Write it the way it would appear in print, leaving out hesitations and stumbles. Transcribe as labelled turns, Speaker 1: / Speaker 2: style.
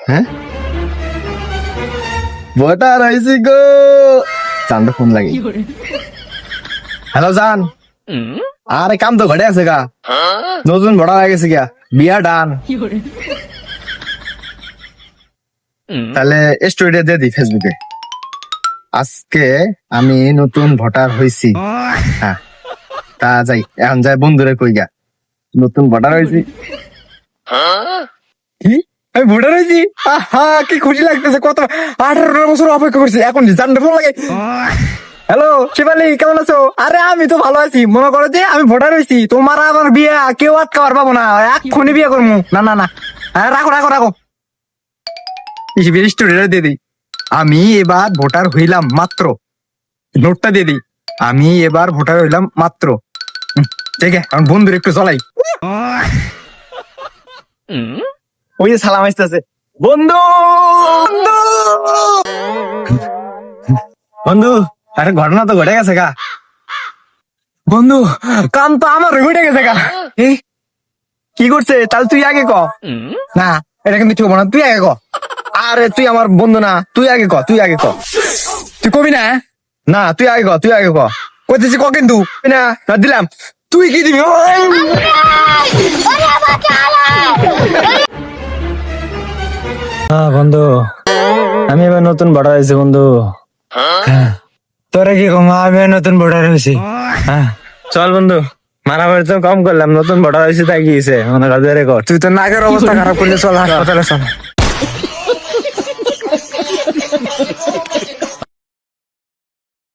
Speaker 1: হ্যাঁ ভোটার হয়েছি গো। জানটা ফোন লাগে। হ্যালো জান, আরে কাম তো ঘটে আছে গা, নতুন ভোটার হয়ে গেছে গা, বিয়া ডান। তাহলে স্টোরিটা দিয়ে দিই ফেসবুকে, আজকে আমি নতুন ভোটার হয়েছি। হ্যাঁ তা যাই, এখন যাই বন্ধুরে কই গা নতুন ভোটার হয়েছি। কি আমি ভোটার হয়েছি? আহা কি খুশি লাগতেছে, কত 18 বছর অপেক্ষা করছি, এখন জানতে ফোন লাগে। হ্যালো শিবালি, কেমন আছো? আরে আমি তো ভালো আছি, মনে করো যে আমি ভোটার হয়েছি, তোমার আমার বিয়ে কেউ আটকাবার পাবো না, এক্ষুনি বিয়ে করবো। না না না, রাখো রাখো রাখো, স্টোরিটা দিয়ে দিই। আমি এবার ভোটার হইলাম মাত্র, নোটটা দিয়ে দিই, আমি এবার ভোটার হইলাম মাত্র। ঠিক আছে, এখন বন্ধুর একটু চলাই। ওই যে সালাম আসতেছে, বন্ধু বন্ধু বন্ধু। আরে ঘটনা তো ঘটে গেছে গা বন্ধু, কাম তো আমার ঘটে গেছে গা। এ, কি করছে? তাহলে তুই আগে ক। না এটা কিন্তু ঠিক না, তুই আগে ক। আরে তুই আমার বন্ধু না, তুই আগে ক, তুই আগে ক। তুই কবি না? না তুই আগে ক, তুই আগে ক। কইতেছি ক কিন্তু না, না দিলাম। তুই কি দিবি? বন্ধু আমি এবার নতুন ভোটার হয়েছি বন্ধু। তোরা কি কম, আমি নতুন ভোটার হয়েছি। চল বন্ধু, মারামারি তো কম করলাম, নতুন ভোটার হয়েছি তাই গিয়েছে মনে রাজা রেকর্ড। তুই তো নাকের অবস্থা খারাপ করলে, চল হাসপাতালে চল।